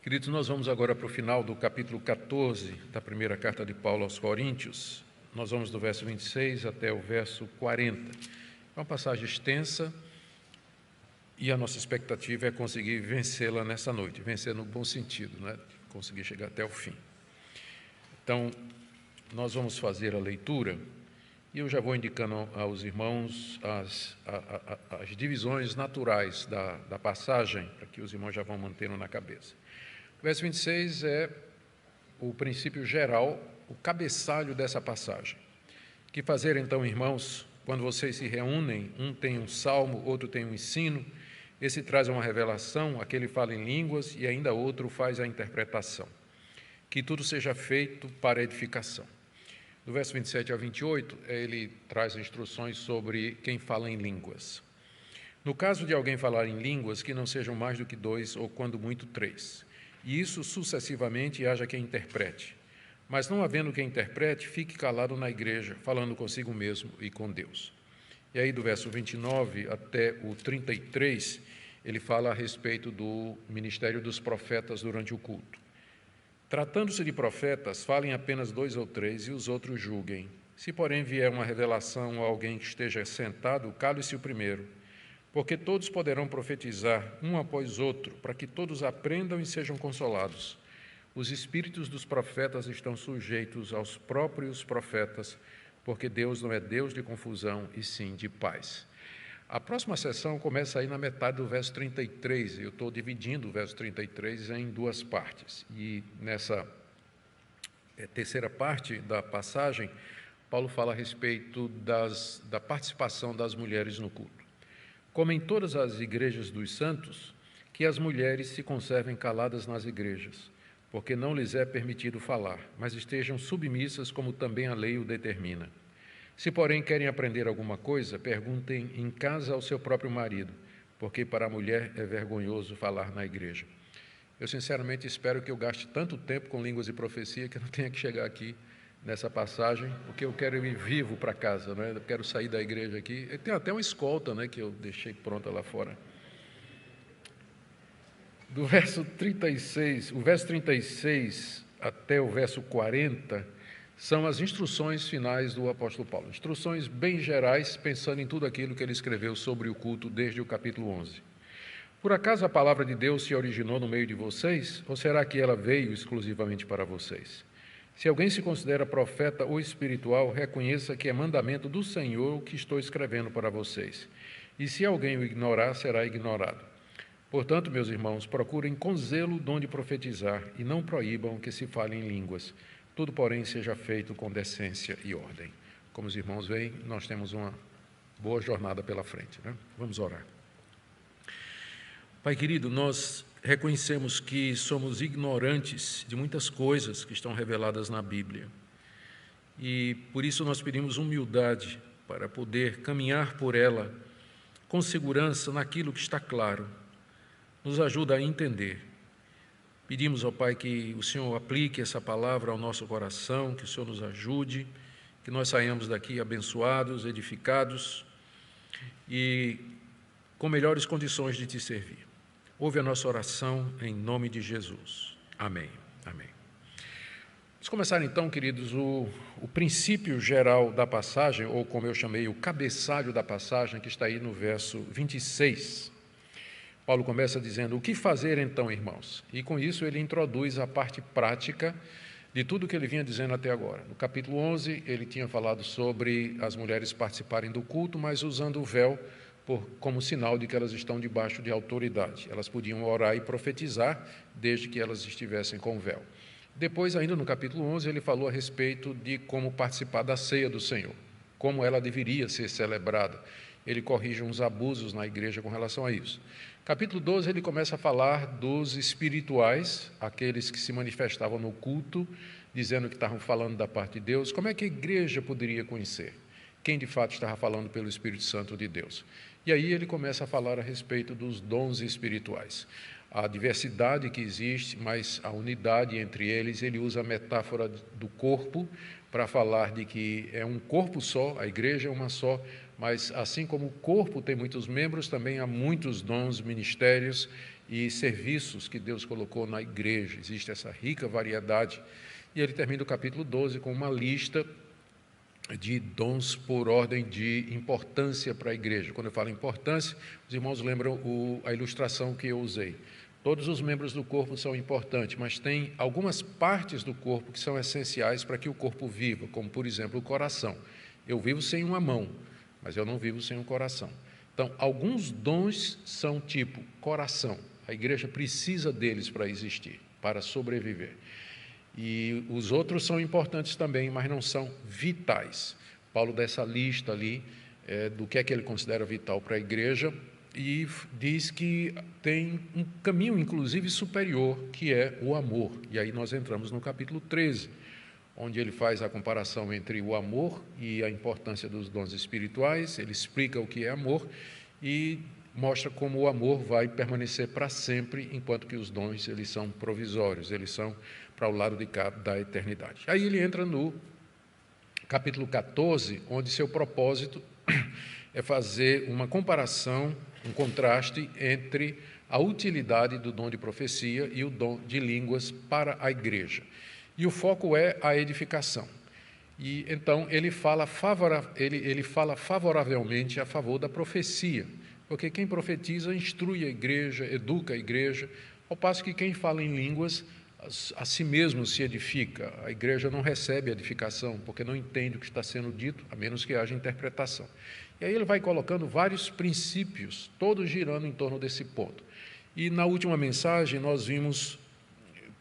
Queridos, nós vamos agora para o final do capítulo 14 da primeira carta de Paulo aos Coríntios. Nós vamos do verso 26 até o verso 40. É uma passagem extensa e a nossa expectativa é conseguir vencê-la nessa noite, vencer no bom sentido, né? Conseguir chegar até o fim. Então, nós vamos fazer a leitura e eu já vou indicando aos irmãos as divisões naturais da passagem, para que os irmãos já vão mantendo na cabeça. O verso 26 é o princípio geral, o cabeçalho dessa passagem. Que fazer então, irmãos, quando vocês se reúnem, um tem um salmo, outro tem um ensino, esse traz uma revelação, aquele fala em línguas e ainda outro faz a interpretação. Que tudo seja feito para edificação. Do verso 27 ao 28, ele traz instruções sobre quem fala em línguas. No caso de alguém falar em línguas, que não sejam mais do que 2 ou, quando muito, 3. E isso sucessivamente haja quem interprete. Mas não havendo quem interprete, fique calado na igreja, falando consigo mesmo e com Deus. E aí do verso 29 até o 33, ele fala a respeito do ministério dos profetas durante o culto. Tratando-se de profetas, falem apenas 2 ou 3 e os outros julguem. Se, porém, vier uma revelação a alguém que esteja sentado, cale-se o primeiro, porque todos poderão profetizar, um após outro, para que todos aprendam e sejam consolados. Os espíritos dos profetas estão sujeitos aos próprios profetas, porque Deus não é Deus de confusão, e sim de paz. A próxima sessão começa aí na metade do verso 33, eu estou dividindo o verso 33 em 2 partes. E nessa terceira parte da passagem, Paulo fala a respeito da participação das mulheres no culto. Como em todas as igrejas dos santos, que as mulheres se conservem caladas nas igrejas, porque não lhes é permitido falar, mas estejam submissas como também a lei o determina. Se, porém, querem aprender alguma coisa, perguntem em casa ao seu próprio marido, porque para a mulher é vergonhoso falar na igreja. Eu, sinceramente, espero que eu gaste tanto tempo com línguas e profecia que eu não tenha que chegar aqui nessa passagem, porque eu quero ir vivo para casa, né? Eu quero sair da igreja aqui. Tem até uma escolta, né, que eu deixei pronta lá fora. Do verso 36, o verso 36 até o verso 40 são as instruções finais do apóstolo Paulo. Instruções bem gerais, pensando em tudo aquilo que ele escreveu sobre o culto desde o capítulo 11. Por acaso a palavra de Deus se originou no meio de vocês, ou será que ela veio exclusivamente para vocês? Se alguém se considera profeta ou espiritual, reconheça que é mandamento do Senhor o que estou escrevendo para vocês. E se alguém o ignorar, será ignorado. Portanto, meus irmãos, procurem com zelo o dom de profetizar e não proíbam que se fale em línguas. Tudo, porém, seja feito com decência e ordem. Como os irmãos veem, nós temos uma boa jornada pela frente, né? Vamos orar. Pai querido, nós reconhecemos que somos ignorantes de muitas coisas que estão reveladas na Bíblia. E por isso nós pedimos humildade para poder caminhar por ela com segurança naquilo que está claro. Nos ajuda a entender. Pedimos ao Pai que o Senhor aplique essa palavra ao nosso coração, que o Senhor nos ajude, que nós saiamos daqui abençoados, edificados e com melhores condições de te servir. Ouve a nossa oração em nome de Jesus. Amém. Amém. Vamos começar então, queridos, o princípio geral da passagem, ou como eu chamei, o cabeçalho da passagem, que está aí no verso 26. Paulo começa dizendo, o que fazer então, irmãos? E com isso ele introduz a parte prática de tudo que ele vinha dizendo até agora. No capítulo 11, ele tinha falado sobre as mulheres participarem do culto, mas usando o véu como sinal de que elas estão debaixo de autoridade. Elas podiam orar e profetizar, desde que elas estivessem com o véu. Depois, ainda no capítulo 11, ele falou a respeito de como participar da ceia do Senhor, como ela deveria ser celebrada. Ele corrige uns abusos na igreja com relação a isso. Capítulo 12, ele começa a falar dos espirituais, aqueles que se manifestavam no culto, dizendo que estavam falando da parte de Deus. Como é que a igreja poderia conhecer quem de fato estava falando pelo Espírito Santo de Deus? E aí ele começa a falar a respeito dos dons espirituais. A diversidade que existe, mas a unidade entre eles. Ele usa a metáfora do corpo para falar de que é um corpo só, a igreja é uma só, mas assim como o corpo tem muitos membros, também há muitos dons, ministérios, e serviços que Deus colocou na igreja. Existe essa rica variedade. E ele termina o capítulo 12 com uma lista de dons por ordem de importância para a igreja. Quando eu falo importância, os irmãos lembram a ilustração que eu usei. Todos os membros do corpo são importantes, mas tem algumas partes do corpo que são essenciais para que o corpo viva, como, por exemplo, o coração. Eu vivo sem uma mão, mas eu não vivo sem um coração. Então, alguns dons são tipo coração. A igreja precisa deles para existir, para sobreviver. E os outros são importantes também, mas não são vitais. Paulo dá essa lista ali do que é que ele considera vital para a igreja, e diz que tem um caminho, inclusive, superior, que é o amor. E aí nós entramos no capítulo 13, onde ele faz a comparação entre o amor e a importância dos dons espirituais. Ele explica o que é amor e mostra como o amor vai permanecer para sempre, enquanto que os dons eles são provisórios, eles são para o lado de cá da eternidade. Aí ele entra no capítulo 14, onde seu propósito é fazer uma comparação, um contraste entre a utilidade do dom de profecia e o dom de línguas para a igreja. E o foco é a edificação. E então ele fala favoravelmente a favor da profecia, porque quem profetiza instrui a igreja, educa a igreja, ao passo que quem fala em línguas a si mesmo se edifica. A igreja não recebe edificação, porque não entende o que está sendo dito, a menos que haja interpretação. E aí ele vai colocando vários princípios, todos girando em torno desse ponto. E na última mensagem nós vimos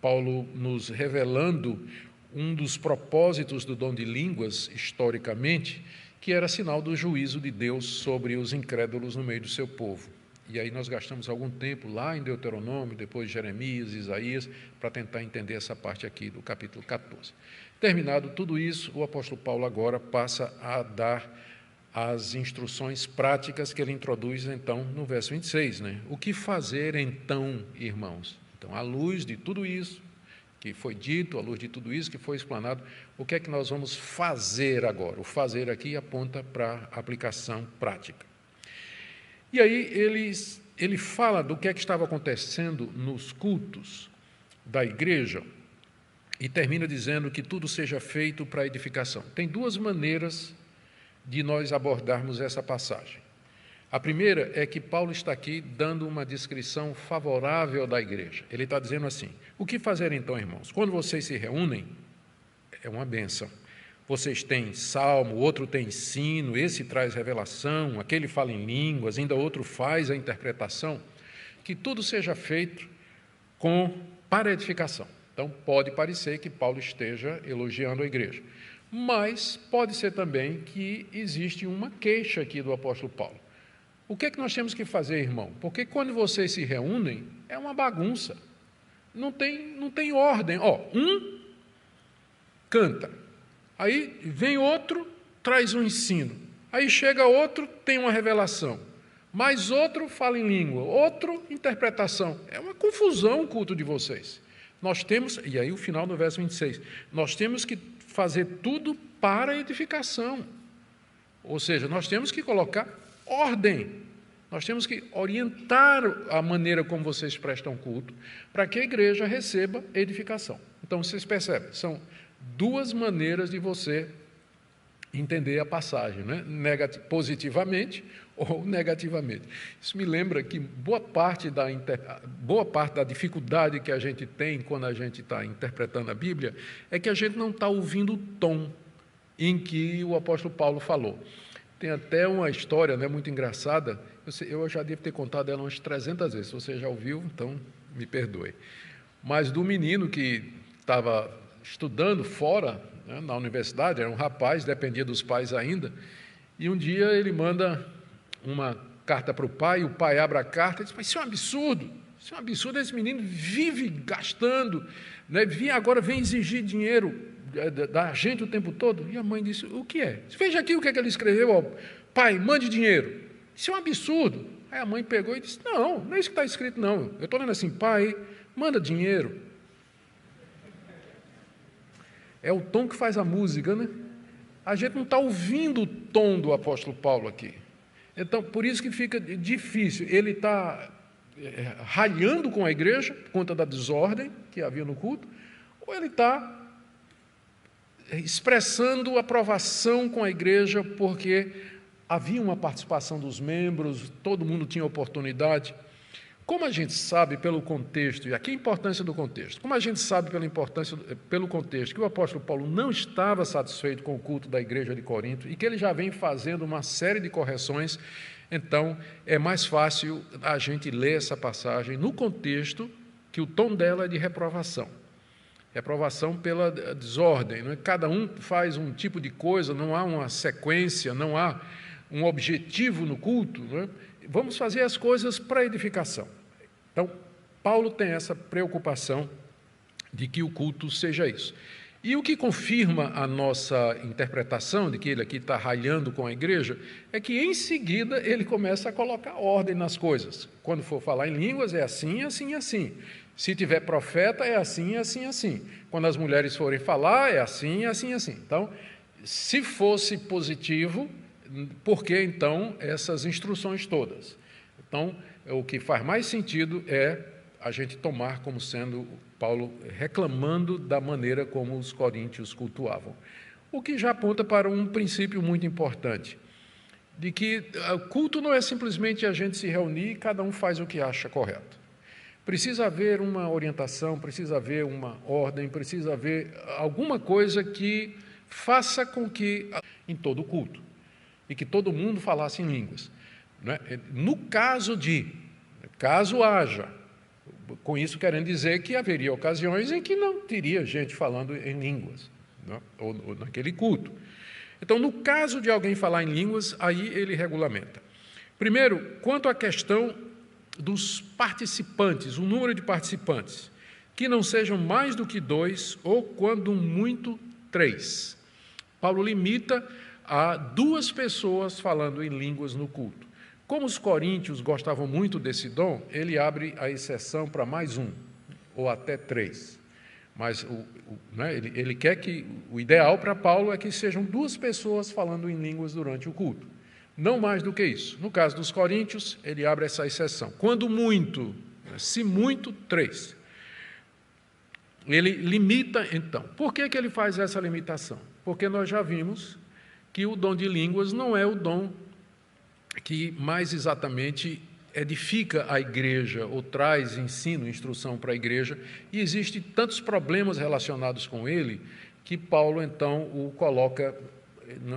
Paulo nos revelando um dos propósitos do dom de línguas, historicamente, que era sinal do juízo de Deus sobre os incrédulos no meio do seu povo. E aí nós gastamos algum tempo lá em Deuteronômio, depois Jeremias, Isaías, para tentar entender essa parte aqui do capítulo 14. Terminado tudo isso, o apóstolo Paulo agora passa a dar as instruções práticas que ele introduz, então, no verso 26. O que fazer, então, irmãos? Então, à luz de tudo isso que foi dito, à luz de tudo isso que foi explanado, o que é que nós vamos fazer agora? O fazer aqui aponta para a aplicação prática. E aí ele fala do que é que estava acontecendo nos cultos da igreja e termina dizendo que tudo seja feito para edificação. Tem duas maneiras de nós abordarmos essa passagem. A primeira é que Paulo está aqui dando uma descrição favorável da igreja. Ele está dizendo assim: o que fazer então, irmãos? Quando vocês se reúnem, é uma bênção. Vocês têm salmo, outro tem ensino, esse traz revelação, aquele fala em línguas, ainda outro faz a interpretação. Que tudo seja feito para edificação. Então, pode parecer que Paulo esteja elogiando a igreja. Mas pode ser também que existe uma queixa aqui do apóstolo Paulo. O que é que nós temos que fazer, irmão? Porque quando vocês se reúnem, é uma bagunça. Não tem ordem. Um canta. Aí vem outro, traz um ensino. Aí chega outro, tem uma revelação. Mais outro fala em língua. Outro, interpretação. É uma confusão o culto de vocês. Nós temos, e aí o final do verso 26, nós temos que fazer tudo para edificação. Ou seja, nós temos que colocar ordem. Nós temos que orientar a maneira como vocês prestam culto para que a igreja receba edificação. Então, vocês percebem, são duas maneiras de você entender a passagem, positivamente ou negativamente. Isso me lembra que boa parte da dificuldade que a gente tem quando a gente está interpretando a Bíblia é que a gente não está ouvindo o tom em que o apóstolo Paulo falou. Tem até uma história muito engraçada, eu já devo ter contado ela umas 300 vezes, se você já ouviu, então me perdoe. Mas do menino que estava estudando fora, na universidade, era um rapaz, dependia dos pais ainda, e um dia ele manda uma carta para o pai abre a carta e diz: mas isso é um absurdo, esse menino vive gastando, agora vem exigir dinheiro da gente o tempo todo. E a mãe disse: o que é? Veja aqui o que é que ele escreveu: pai, mande dinheiro. Isso é um absurdo. Aí a mãe pegou e disse: não é isso que está escrito, não. Eu estou lendo assim: pai, manda dinheiro. É o tom que faz a música, A gente não está ouvindo o tom do apóstolo Paulo aqui. Então, por isso que fica difícil. Ele está ralhando com a igreja, por conta da desordem que havia no culto, ou ele está expressando aprovação com a igreja, porque havia uma participação dos membros, todo mundo tinha oportunidade. Como a gente sabe pelo contexto, e aqui a importância do contexto, como a gente sabe pelo contexto que o apóstolo Paulo não estava satisfeito com o culto da igreja de Corinto e que ele já vem fazendo uma série de correções, então é mais fácil a gente ler essa passagem no contexto que o tom dela é de reprovação. Reprovação pela desordem, não é? Cada um faz um tipo de coisa, não há uma sequência, não há um objetivo no culto, não é? Vamos fazer as coisas para edificação. Então, Paulo tem essa preocupação de que o culto seja isso. E o que confirma a nossa interpretação de que ele aqui está ralhando com a igreja é que, em seguida, ele começa a colocar ordem nas coisas. Quando for falar em línguas, é assim, assim, assim. Se tiver profeta, é assim, assim, assim. Quando as mulheres forem falar, é assim, assim, assim. Então, se fosse positivo, por que, então, essas instruções todas? Então, o que faz mais sentido é a gente tomar como sendo Paulo reclamando da maneira como os coríntios cultuavam. O que já aponta para um princípio muito importante, de que o culto não é simplesmente a gente se reunir e cada um faz o que acha correto. Precisa haver uma orientação, precisa haver uma ordem, precisa haver alguma coisa que faça com que, em todo o culto, e que todo mundo falasse em línguas. Não é? No caso haja, com isso querendo dizer que haveria ocasiões em que não teria gente falando em línguas, não é? ou naquele culto. Então, no caso de alguém falar em línguas, aí ele regulamenta. Primeiro, quanto à questão dos participantes, o número de participantes, que não sejam mais do que 2, ou quando muito 3. Paulo limita a 2 pessoas falando em línguas no culto. Como os coríntios gostavam muito desse dom, ele abre a exceção para mais 1, ou até 3. Mas né, ele quer que, o ideal para Paulo é que sejam 2 pessoas falando em línguas durante o culto. Não mais do que isso. No caso dos coríntios, ele abre essa exceção. Quando muito, se muito, 3. Ele limita, então. Por que ele faz essa limitação? Porque nós já vimos que o dom de línguas não é o dom que mais exatamente edifica a igreja ou traz ensino, instrução para a igreja, e existem tantos problemas relacionados com ele que Paulo, então, o coloca,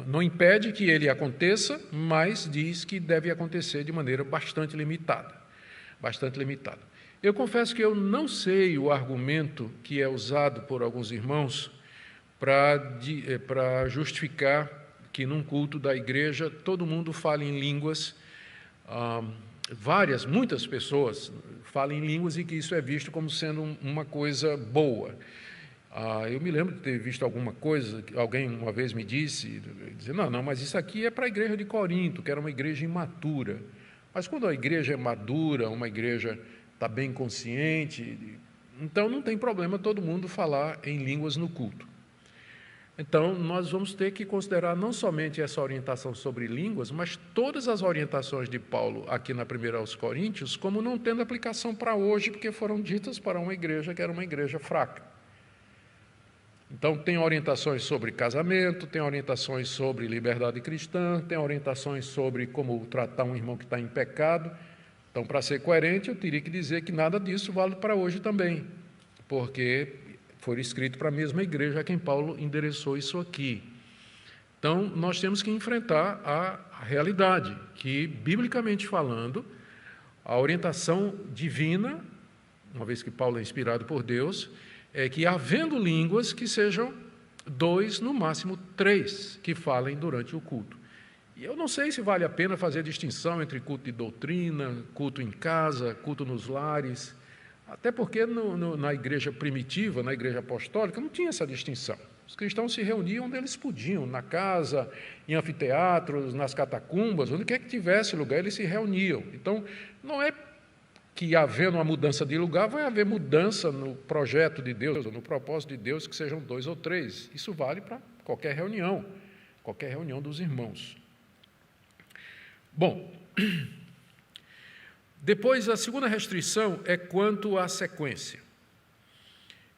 não impede que ele aconteça, mas diz que deve acontecer de maneira bastante limitada. Bastante limitada. Eu confesso que eu não sei o argumento que é usado por alguns irmãos para justificar que num culto da igreja todo mundo fale em línguas, muitas pessoas falam em línguas e que isso é visto como sendo uma coisa boa. Eu me lembro de ter visto alguma coisa, que alguém uma vez me disse, não, mas isso aqui é para a igreja de Corinto, que era uma igreja imatura. Mas quando a igreja é madura, uma igreja está bem consciente, então não tem problema todo mundo falar em línguas no culto. Então, nós vamos ter que considerar não somente essa orientação sobre línguas, mas todas as orientações de Paulo aqui na 1 aos Coríntios, como não tendo aplicação para hoje, porque foram ditas para uma igreja que era uma igreja fraca. Então, tem orientações sobre casamento, tem orientações sobre liberdade cristã, tem orientações sobre como tratar um irmão que está em pecado. Então, para ser coerente, eu teria que dizer que nada disso vale para hoje também, porque foi escrito para a mesma igreja a quem Paulo endereçou isso aqui. Então, nós temos que enfrentar a realidade, que, biblicamente falando, a orientação divina, uma vez que Paulo é inspirado por Deus, é que, havendo línguas, que sejam 2, no máximo 3, que falem durante o culto. E eu não sei se vale a pena fazer distinção entre culto de doutrina, culto em casa, culto nos lares, até porque na igreja primitiva, na igreja apostólica, não tinha essa distinção. Os cristãos se reuniam onde eles podiam, na casa, em anfiteatros, nas catacumbas, onde quer que tivesse lugar, eles se reuniam. Então, não é que, havendo uma mudança de lugar, vai haver mudança no projeto de Deus, ou no propósito de Deus, que sejam 2 ou 3. Isso vale para qualquer reunião dos irmãos. Bom, Depois, a segunda restrição é quanto à sequência.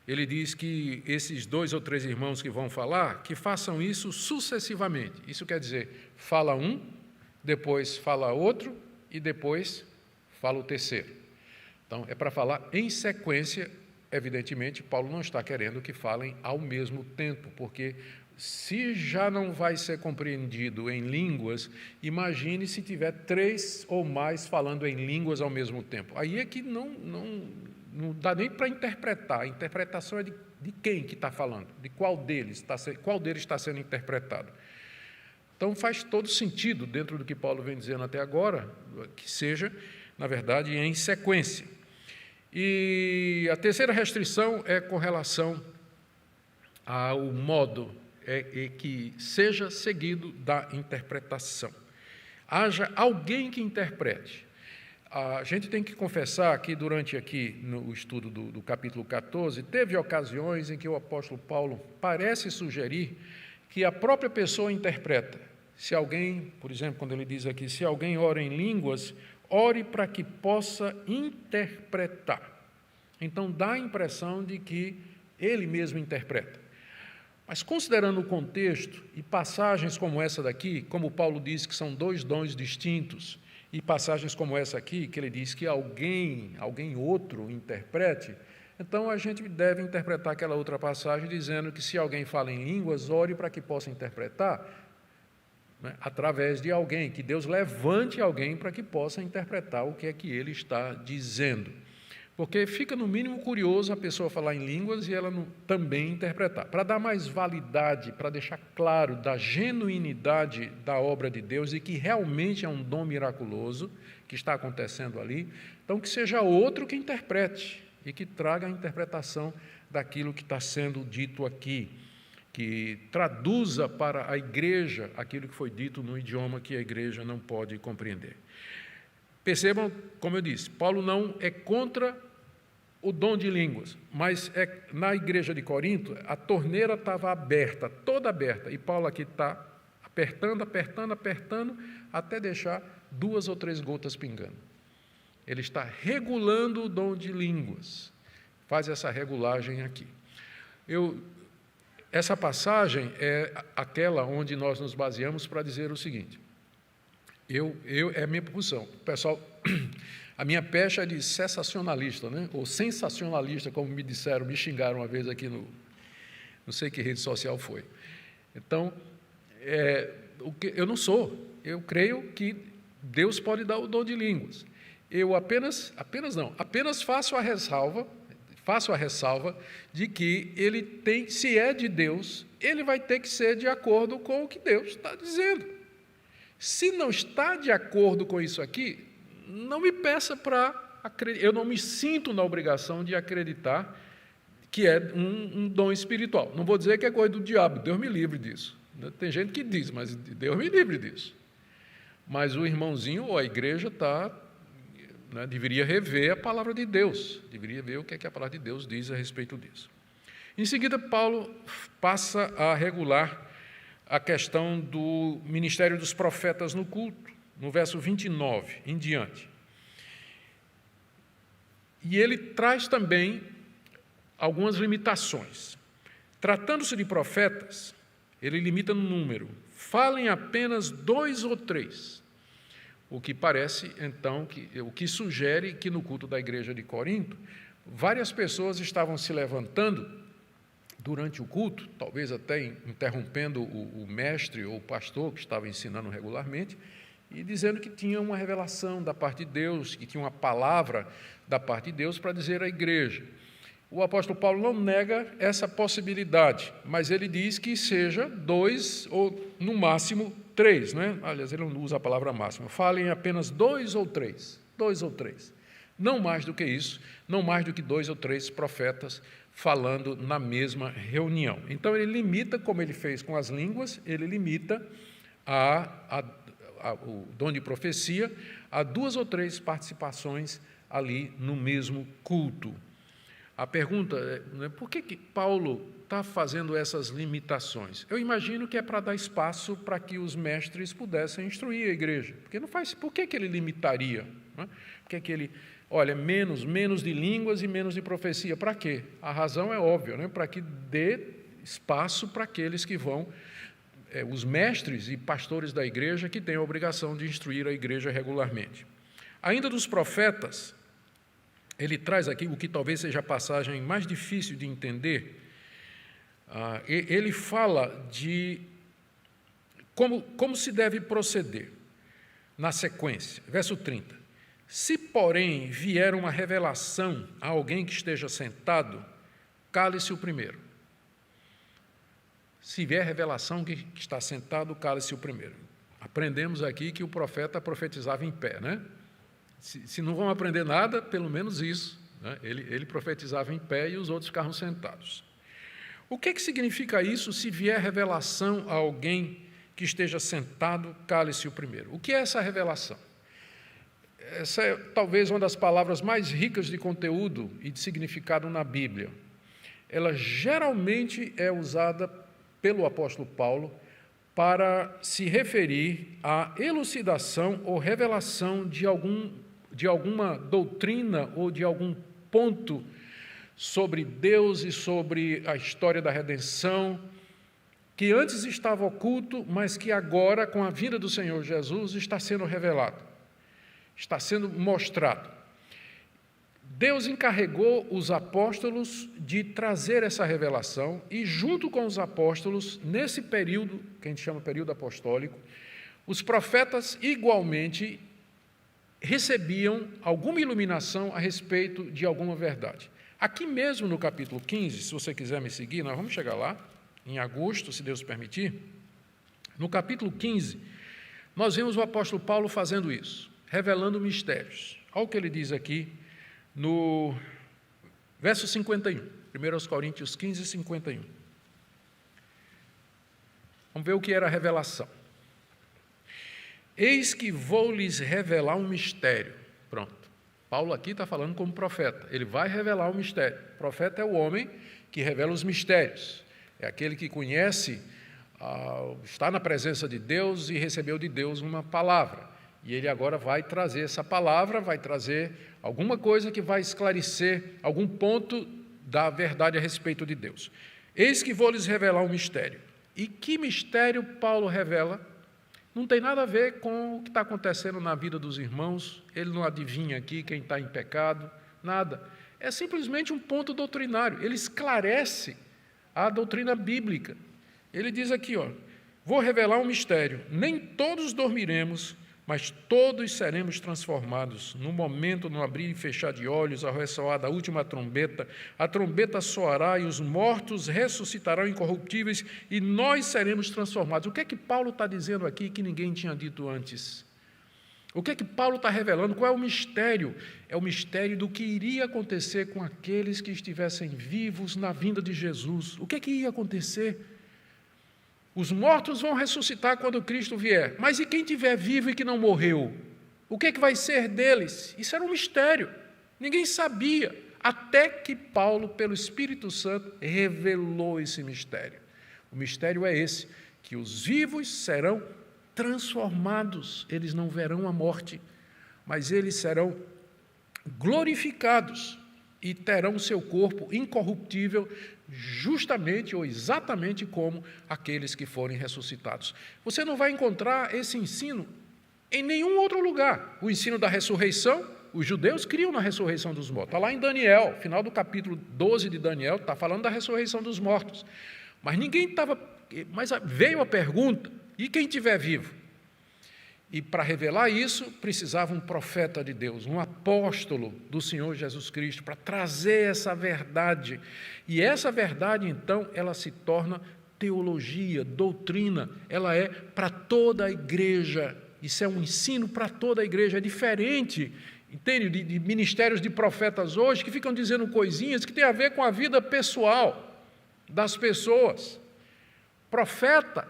Ele diz que esses 2 ou 3 irmãos que vão falar, que façam isso sucessivamente. Isso quer dizer, fala um, depois fala outro e depois fala o terceiro. Então, é para falar em sequência. Evidentemente, Paulo não está querendo que falem ao mesmo tempo, porque se já não vai ser compreendido em línguas, imagine se tiver 3 ou mais falando em línguas ao mesmo tempo. Aí é que não dá nem para interpretar. A interpretação é de quem que está falando, de qual deles está sendo interpretado. Então, faz todo sentido, dentro do que Paulo vem dizendo até agora, que seja, na verdade, em sequência. E a terceira restrição é com relação ao modo, que seja seguido da interpretação. Haja alguém que interprete. A gente tem que confessar que durante no estudo do capítulo 14, teve ocasiões em que o apóstolo Paulo parece sugerir que a própria pessoa interpreta. Se alguém, por exemplo, quando ele diz aqui, se alguém ora em línguas, ore para que possa interpretar. Então, dá a impressão de que ele mesmo interpreta. Mas, considerando o contexto e passagens como essa daqui, como Paulo diz que são 2 dons distintos, e passagens como essa aqui, que ele diz que alguém outro interprete, então a gente deve interpretar aquela outra passagem dizendo que se alguém fala em línguas, ore para que possa interpretar, através de alguém, que Deus levante alguém para que possa interpretar o que é que ele está dizendo. Porque fica, no mínimo, curioso a pessoa falar em línguas e ela também interpretar. Para dar mais validade, para deixar claro da genuinidade da obra de Deus e que realmente é um dom miraculoso que está acontecendo ali, então que seja outro que interprete e que traga a interpretação daquilo que está sendo dito aqui, que traduza para a igreja aquilo que foi dito no idioma que a igreja não pode compreender. Percebam, como eu disse, Paulo não é contra o dom de línguas, mas na igreja de Corinto, a torneira estava aberta, toda aberta, e Paulo aqui está apertando, até deixar 2 ou 3 gotas pingando. Ele está regulando o dom de línguas, faz essa regulagem aqui. Essa passagem é aquela onde nós nos baseamos para dizer o seguinte, é a minha posição, pessoal, a minha pecha é de sensacionalista, ou sensacionalista, como me xingaram uma vez aqui não sei que rede social foi. Então, eu não sou, eu creio que Deus pode dar o dom de línguas. Eu apenas faço a ressalva de que ele tem, se é de Deus, ele vai ter que ser de acordo com o que Deus está dizendo. Se não está de acordo com isso aqui, não me peça para acreditar. Eu não me sinto na obrigação de acreditar que é um dom espiritual. Não vou dizer que é coisa do diabo, Deus me livre disso. Tem gente que diz, mas Deus me livre disso. Mas o irmãozinho ou a igreja deveria rever a palavra de Deus, deveria ver o que é que a palavra de Deus diz a respeito disso. Em seguida, Paulo passa a regular a questão do ministério dos profetas no culto, no verso 29 em diante. E ele traz também algumas limitações. Tratando-se de profetas, ele limita no número. Falem apenas 2 ou 3. O que parece, então, o que sugere que no culto da igreja de Corinto, várias pessoas estavam se levantando durante o culto, talvez até interrompendo o mestre ou o pastor que estava ensinando regularmente, e dizendo que tinha uma revelação da parte de Deus, que tinha uma palavra da parte de Deus para dizer à igreja. O apóstolo Paulo não nega essa possibilidade, mas ele diz que seja 2 ou, no máximo, 3. Aliás, ele não usa a palavra máxima. Falem apenas 2 ou 3. 2 ou 3. Não mais do que isso, não mais do que 2 ou 3 profetas falando na mesma reunião. Então, ele limita, como ele fez com as línguas, ele limita o dom de profecia a 2 ou 3 participações ali no mesmo culto. A pergunta é, por que Paulo está fazendo essas limitações? Eu imagino que é para dar espaço para que os mestres pudessem instruir a igreja. Porque não faz, por que ele limitaria? Não é? Por que ele, olha, menos de línguas e menos de profecia? Para quê? A razão é óbvia, né? Para que dê espaço para aqueles que vão, os mestres e pastores da igreja, que têm a obrigação de instruir a igreja regularmente. Ainda dos profetas, ele traz aqui o que talvez seja a passagem mais difícil de entender. Ele fala de como se deve proceder na sequência. Verso 30. Se, porém, vier uma revelação a alguém que esteja sentado, cale-se o primeiro. Se vier revelação que está sentado, cale-se o primeiro. Aprendemos aqui que o profeta profetizava em pé, né? Se não vão aprender nada, pelo menos isso, né? Ele profetizava em pé e os outros ficavam sentados. O que significa isso? Se vier revelação a alguém que esteja sentado, cale-se o primeiro. O que é essa revelação? Essa é talvez uma das palavras mais ricas de conteúdo e de significado na Bíblia. Ela geralmente é usada pelo apóstolo Paulo para se referir à elucidação ou revelação de alguma doutrina ou de algum ponto sobre Deus e sobre a história da redenção, que antes estava oculto, mas que agora, com a vinda do Senhor Jesus, está sendo revelado, está sendo mostrado. Deus encarregou os apóstolos de trazer essa revelação e, junto com os apóstolos, nesse período, que a gente chama período apostólico, os profetas igualmente recebiam alguma iluminação a respeito de alguma verdade. Aqui mesmo no capítulo 15, se você quiser me seguir, nós vamos chegar lá, em agosto, se Deus permitir. No capítulo 15, nós vemos o apóstolo Paulo fazendo isso, revelando mistérios. Olha o que ele diz aqui, no verso 51, 1 Coríntios 15, 51. Vamos ver o que era a revelação. Eis que vou lhes revelar um mistério. Pronto. Paulo aqui está falando como profeta. Ele vai revelar um mistério. O profeta é o homem que revela os mistérios. É aquele que conhece, está na presença de Deus e recebeu de Deus uma palavra. E ele agora vai trazer essa palavra, vai trazer alguma coisa que vai esclarecer algum ponto da verdade a respeito de Deus. Eis que vou lhes revelar um mistério. E que mistério Paulo revela? Não tem nada a ver com o que está acontecendo na vida dos irmãos, ele não adivinha aqui quem está em pecado, nada. É simplesmente um ponto doutrinário, ele esclarece a doutrina bíblica. Ele diz aqui, vou revelar um mistério, nem todos dormiremos, mas todos seremos transformados. No momento, no abrir e fechar de olhos, ao ressoar da última trombeta, a trombeta soará e os mortos ressuscitarão incorruptíveis e nós seremos transformados. O que é que Paulo está dizendo aqui que ninguém tinha dito antes? O que é que Paulo está revelando? Qual é o mistério? É o mistério do que iria acontecer com aqueles que estivessem vivos na vinda de Jesus. O que é que ia acontecer? Os mortos vão ressuscitar quando Cristo vier. Mas e quem estiver vivo e que não morreu? O que é que vai ser deles? Isso era um mistério. Ninguém sabia, até que Paulo, pelo Espírito Santo, revelou esse mistério. O mistério é esse, que os vivos serão transformados. Eles não verão a morte, mas eles serão glorificados e terão seu corpo incorruptível, justamente ou exatamente como aqueles que forem ressuscitados. Você não vai encontrar esse ensino em nenhum outro lugar. O ensino da ressurreição, os judeus criam na ressurreição dos mortos. Está lá em Daniel, final do capítulo 12 de Daniel, está falando da ressurreição dos mortos. Mas mas veio a pergunta, e quem estiver vivo? E para revelar isso, precisava um profeta de Deus, um apóstolo do Senhor Jesus Cristo, para trazer essa verdade. E essa verdade, então, ela se torna teologia, doutrina, ela é para toda a igreja. Isso é um ensino para toda a igreja, é diferente, entende, de ministérios de profetas hoje que ficam dizendo coisinhas que têm a ver com a vida pessoal das pessoas. Profeta,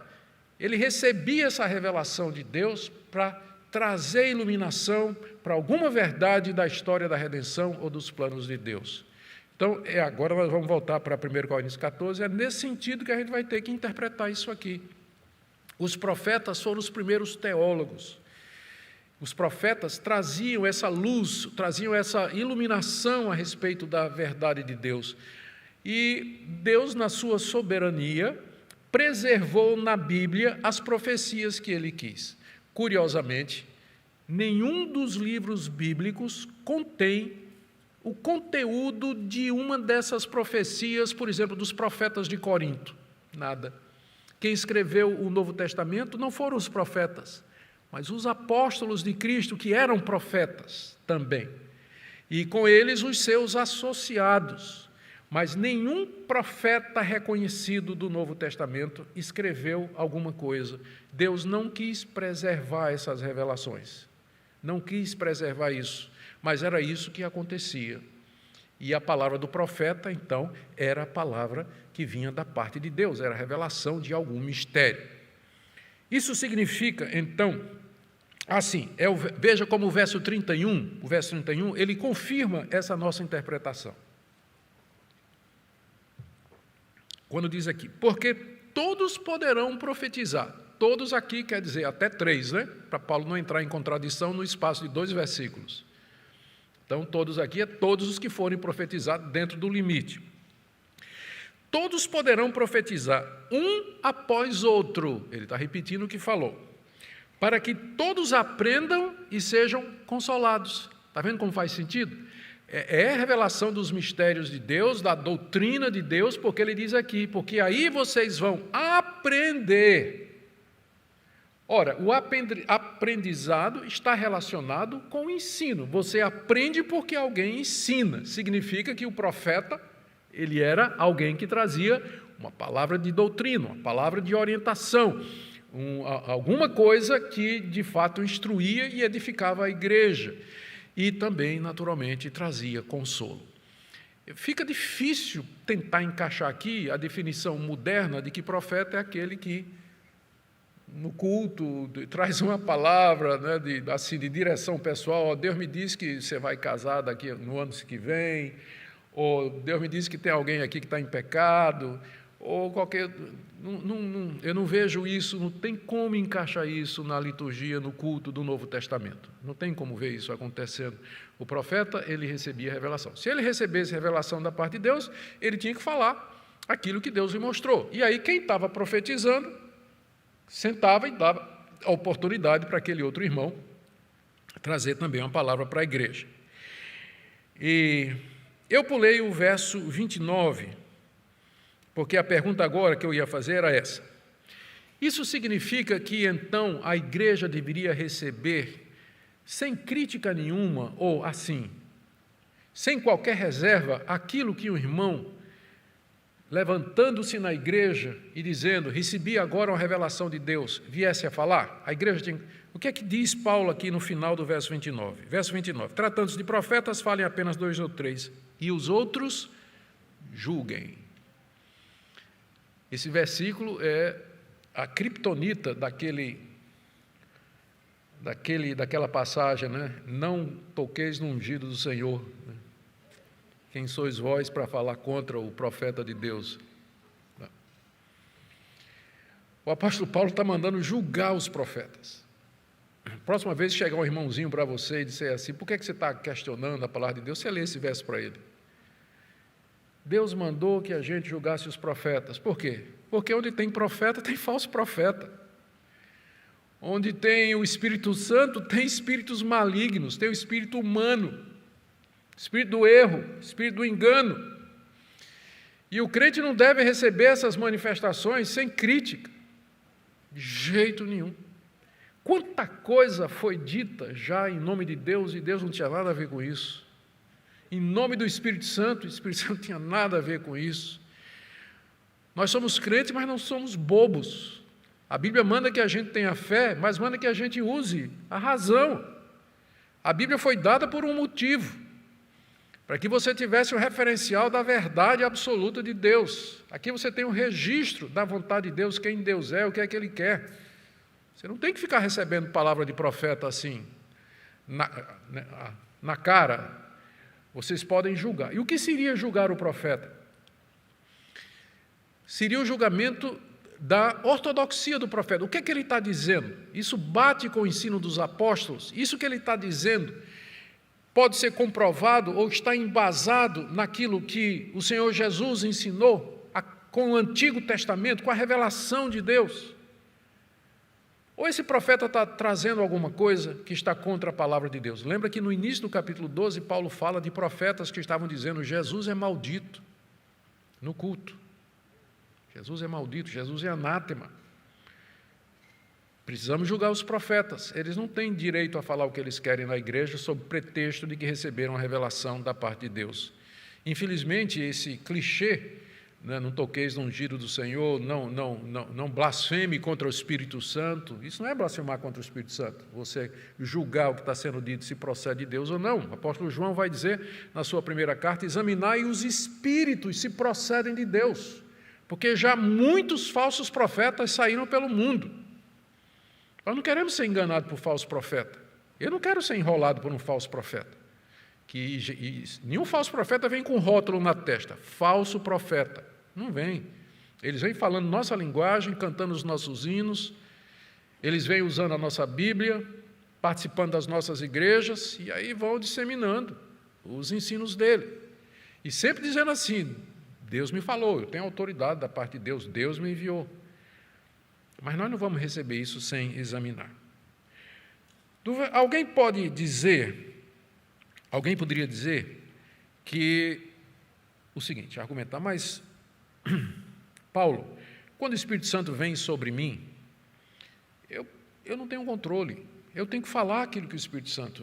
ele recebia essa revelação de Deus para trazer iluminação para alguma verdade da história da redenção ou dos planos de Deus. Então, agora nós vamos voltar para 1 Coríntios 14, é nesse sentido que a gente vai ter que interpretar isso aqui. Os profetas foram os primeiros teólogos. Os profetas traziam essa luz, traziam essa iluminação a respeito da verdade de Deus. E Deus, na sua soberania, preservou na Bíblia as profecias que ele quis. Curiosamente, nenhum dos livros bíblicos contém o conteúdo de uma dessas profecias, por exemplo, dos profetas de Corinto. Nada. Quem escreveu o Novo Testamento não foram os profetas, mas os apóstolos de Cristo, que eram profetas também. E com eles os seus associados. Mas nenhum profeta reconhecido do Novo Testamento escreveu alguma coisa. Deus não quis preservar essas revelações. Não quis preservar isso. Mas era isso que acontecia. E a palavra do profeta, então, era a palavra que vinha da parte de Deus, era a revelação de algum mistério. Isso significa, então, assim, veja como o verso 31, ele confirma essa nossa interpretação. Quando diz aqui, porque todos poderão profetizar. Todos aqui quer dizer até 3, né? Para Paulo não entrar em contradição no espaço de 2 versículos. Então, todos aqui é todos os que forem profetizados dentro do limite. Todos poderão profetizar, um após outro. Ele está repetindo o que falou. Para que todos aprendam e sejam consolados. Está vendo como faz sentido? É a revelação dos mistérios de Deus, da doutrina de Deus, porque ele diz aqui, porque aí vocês vão aprender. Ora, o aprendizado está relacionado com o ensino. Você aprende porque alguém ensina. Significa que o profeta, ele era alguém que trazia uma palavra de doutrina, uma palavra de orientação, alguma coisa que, de fato, instruía e edificava a igreja. E também, naturalmente, trazia consolo. Fica difícil tentar encaixar aqui a definição moderna de que profeta é aquele que, no culto, traz uma palavra, né, de direção pessoal. Deus me disse que você vai casar daqui no ano que vem, ou Deus me disse que tem alguém aqui que está em pecado, ou qualquer... eu não vejo isso, não tem como encaixar isso na liturgia, no culto do Novo Testamento. Não tem como ver isso acontecendo. O profeta, ele recebia revelação. Se ele recebesse revelação da parte de Deus, ele tinha que falar aquilo que Deus lhe mostrou. E aí, quem estava profetizando, sentava e dava a oportunidade para aquele outro irmão trazer também uma palavra para a igreja. E eu pulei o verso 29, porque a pergunta agora que eu ia fazer era essa. Isso significa que, então, a igreja deveria receber, sem crítica nenhuma, ou assim, sem qualquer reserva, aquilo que o irmão, levantando-se na igreja e dizendo, recebi agora uma revelação de Deus, viesse a falar? A igreja tinha... O que é que diz Paulo aqui no final do verso 29? Verso 29, tratando-se de profetas, falem apenas 2 ou 3, e os outros julguem. Esse versículo é a criptonita daquela passagem, né? Não toqueis no ungido do Senhor. Quem sois vós para falar contra o profeta de Deus? O apóstolo Paulo está mandando julgar os profetas. Próxima vez que chegar um irmãozinho para você e disser assim, por que você está questionando a palavra de Deus? Você lê esse verso para ele. Deus mandou que a gente julgasse os profetas. Por quê? Porque onde tem profeta, tem falso profeta. Onde tem o Espírito Santo, tem espíritos malignos, tem o espírito humano, espírito do erro, espírito do engano. E o crente não deve receber essas manifestações sem crítica, de jeito nenhum. Quanta coisa foi dita já em nome de Deus, e Deus não tinha nada a ver com isso. Em nome do Espírito Santo, o Espírito Santo não tinha nada a ver com isso. Nós somos crentes, mas não somos bobos. A Bíblia manda que a gente tenha fé, mas manda que a gente use a razão. A Bíblia foi dada por um motivo, para que você tivesse um referencial da verdade absoluta de Deus. Aqui você tem um registro da vontade de Deus, quem Deus é, o que é que Ele quer. Você não tem que ficar recebendo palavra de profeta assim, na cara. Vocês podem julgar. E o que seria julgar o profeta? Seria o julgamento da ortodoxia do profeta. O que é que ele está dizendo? Isso bate com o ensino dos apóstolos? Isso que ele está dizendo pode ser comprovado ou está embasado naquilo que o Senhor Jesus ensinou com o Antigo Testamento, com a revelação de Deus? Ou esse profeta está trazendo alguma coisa que está contra a palavra de Deus? Lembra que no início do capítulo 12, Paulo fala de profetas que estavam dizendo: Jesus é maldito no culto. Jesus é maldito, Jesus é anátema. Precisamos julgar os profetas. Eles não têm direito a falar o que eles querem na igreja sob pretexto de que receberam a revelação da parte de Deus. Infelizmente, esse clichê, não toqueis no ungido do Senhor, não blasfeme contra o Espírito Santo. Isso não é blasfemar contra o Espírito Santo. Você julgar o que está sendo dito, se procede de Deus ou não. O apóstolo João vai dizer na sua primeira carta: examinai os espíritos se procedem de Deus, porque já muitos falsos profetas saíram pelo mundo. Nós não queremos ser enganados por falso profeta. Eu não quero ser enrolado por um falso profeta. Nenhum falso profeta vem com rótulo na testa: falso profeta. Não vem. Eles vêm falando nossa linguagem, cantando os nossos hinos, eles vêm usando a nossa Bíblia, participando das nossas igrejas, e aí vão disseminando os ensinos dele. E sempre dizendo assim: Deus me falou, eu tenho autoridade da parte de Deus, Deus me enviou. Mas nós não vamos receber isso sem examinar. Alguém poderia dizer que o seguinte, argumentar: mas, Paulo, quando o Espírito Santo vem sobre mim, eu não tenho controle, eu tenho que falar aquilo que o Espírito Santo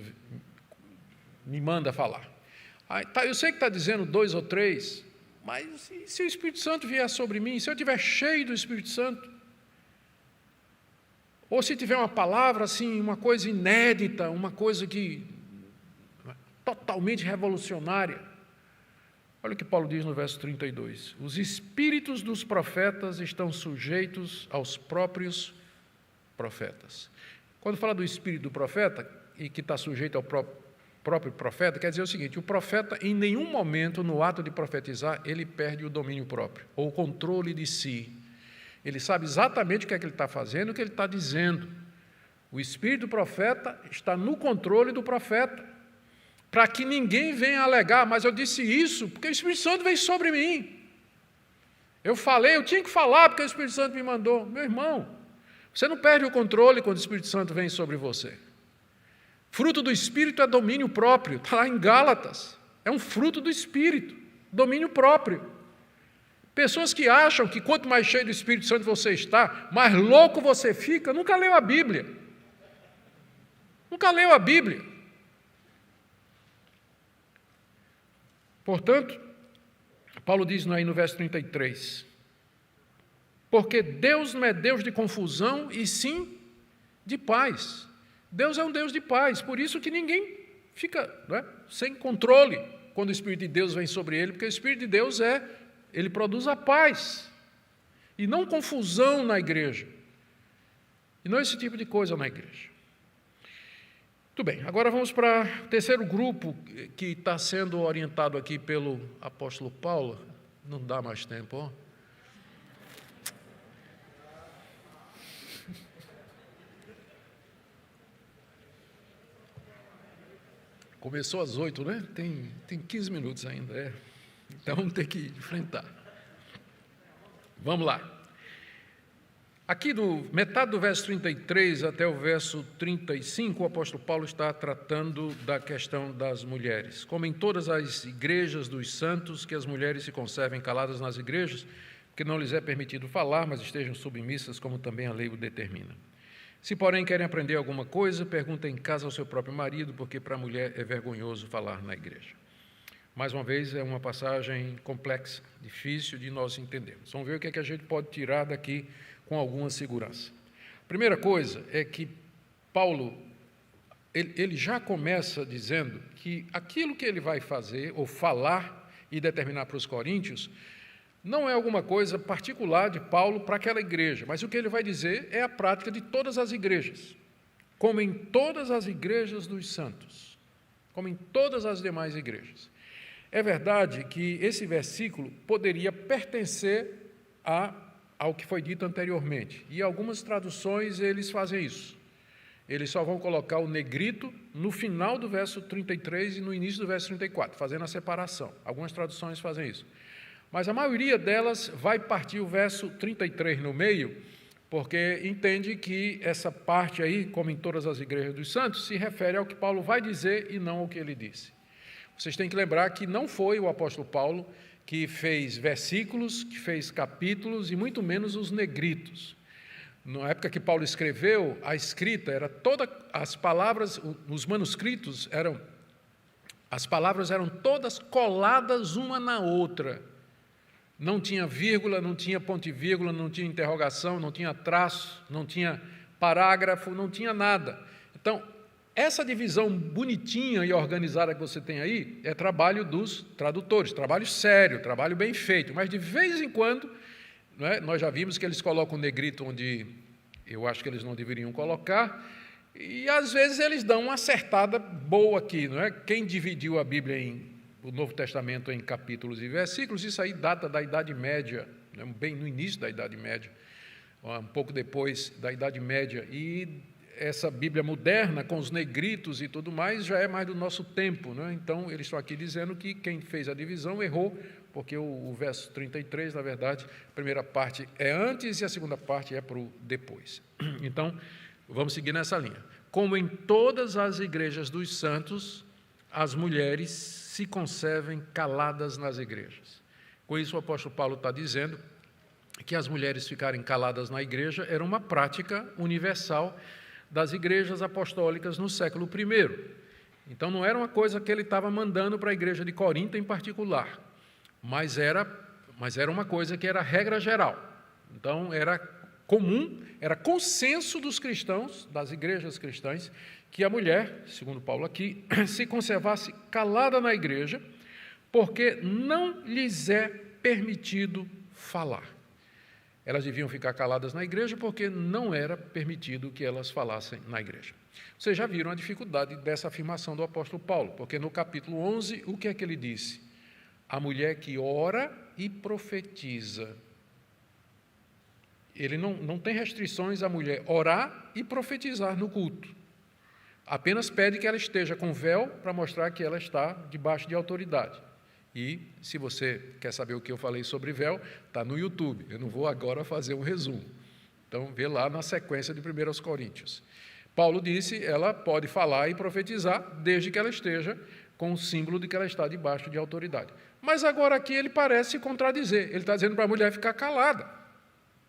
me manda falar. Eu sei que está dizendo 2 ou 3, mas se o Espírito Santo vier sobre mim, se eu estiver cheio do Espírito Santo, ou se tiver uma palavra assim, uma coisa inédita, uma coisa que totalmente revolucionária. Olha o que Paulo diz no verso 32. Os espíritos dos profetas estão sujeitos aos próprios profetas. Quando fala do espírito do profeta, e que está sujeito ao próprio profeta, quer dizer o seguinte: o profeta, em nenhum momento, no ato de profetizar, ele perde o domínio próprio, ou o controle de si. Ele sabe exatamente o que é que ele está fazendo, o que ele está dizendo. O espírito do profeta está no controle do profeta, para que ninguém venha alegar: mas eu disse isso porque o Espírito Santo veio sobre mim. Eu falei, eu tinha que falar porque o Espírito Santo me mandou. Meu irmão, você não perde o controle quando o Espírito Santo vem sobre você. Fruto do Espírito é domínio próprio, está lá em Gálatas. É um fruto do Espírito, domínio próprio. Pessoas que acham que quanto mais cheio do Espírito Santo você está, mais louco você fica, nunca leu a Bíblia. Nunca leu a Bíblia. Portanto, Paulo diz aí no verso 33, porque Deus não é Deus de confusão, e sim de paz. Deus é um Deus de paz, por isso que ninguém fica sem controle quando o Espírito de Deus vem sobre ele, porque o Espírito de Deus ele produz a paz, e não confusão na igreja, e não esse tipo de coisa na igreja. Muito bem, agora vamos para o terceiro grupo que está sendo orientado aqui pelo apóstolo Paulo. Não dá mais tempo, ó. Começou às 8, né? Tem 15 minutos ainda, Então vamos ter que enfrentar. Vamos lá. Aqui, metade do verso 33 até o verso 35, o apóstolo Paulo está tratando da questão das mulheres. Como em todas as igrejas dos santos, que as mulheres se conservem caladas nas igrejas, porque não lhes é permitido falar, mas estejam submissas, como também a lei o determina. Se, porém, querem aprender alguma coisa, perguntem em casa ao seu próprio marido, porque para a mulher é vergonhoso falar na igreja. Mais uma vez, é uma passagem complexa, difícil de nós entendermos. Vamos ver o que é que a gente pode tirar daqui com alguma segurança. A primeira coisa é que Paulo, ele já começa dizendo que aquilo que ele vai fazer, ou falar e determinar para os coríntios, não é alguma coisa particular de Paulo para aquela igreja, mas o que ele vai dizer é a prática de todas as igrejas, como em todas as igrejas dos santos, como em todas as demais igrejas. É verdade que esse versículo poderia pertencer a ao que foi dito anteriormente. E algumas traduções eles fazem isso. Eles só vão colocar o negrito no final do verso 33 e no início do verso 34, fazendo a separação. Algumas traduções fazem isso. Mas a maioria delas vai partir o verso 33 no meio, porque entende que essa parte aí, como em todas as igrejas dos santos, se refere ao que Paulo vai dizer e não ao que ele disse. Vocês têm que lembrar que não foi o apóstolo Paulo que fez versículos, que fez capítulos e muito menos os negritos. Na época que Paulo escreveu, a escrita era toda, as palavras, os manuscritos as palavras eram todas coladas uma na outra. Não tinha vírgula, não tinha ponto e vírgula, não tinha interrogação, não tinha traço, não tinha parágrafo, não tinha nada. Então, essa divisão bonitinha e organizada que você tem aí é trabalho dos tradutores, trabalho sério, trabalho bem feito, mas de vez em quando, né, nós já vimos que eles colocam o negrito onde eu acho que eles não deveriam colocar, e às vezes eles dão uma acertada boa aqui, não é? Quem dividiu a Bíblia o Novo Testamento em capítulos e versículos, isso aí data da Idade Média, né, bem no início da Idade Média, um pouco depois da Idade Média, e essa Bíblia moderna, com os negritos e tudo mais, já é mais do nosso tempo, né? Então, eles estão aqui dizendo que quem fez a divisão errou, porque o verso 33, na verdade, a primeira parte é antes e a segunda parte é para o depois. Então, vamos seguir nessa linha. Como em todas as igrejas dos santos, as mulheres se conservem caladas nas igrejas. Com isso, o apóstolo Paulo está dizendo que as mulheres ficarem caladas na igreja era uma prática universal das igrejas apostólicas no século I. Então, não era uma coisa que ele estava mandando para a igreja de Corinto em particular, mas era uma coisa que era regra geral. Então, era comum, era consenso dos cristãos, das igrejas cristãs, que a mulher, segundo Paulo aqui, se conservasse calada na igreja, porque não lhes é permitido falar. Elas deviam ficar caladas na igreja porque não era permitido que elas falassem na igreja. Vocês já viram a dificuldade dessa afirmação do apóstolo Paulo, porque no capítulo 11, o que é que ele disse? A mulher que ora e profetiza. Ele não tem restrições à mulher orar e profetizar no culto. Apenas pede que ela esteja com véu para mostrar que ela está debaixo de autoridade. E, se você quer saber o que eu falei sobre véu, está no YouTube. Eu não vou agora fazer um resumo. Então, vê lá na sequência de 1 Coríntios. Paulo disse, ela pode falar e profetizar, desde que ela esteja com o símbolo de que ela está debaixo de autoridade. Mas agora aqui ele parece se contradizer. Ele está dizendo para a mulher ficar calada.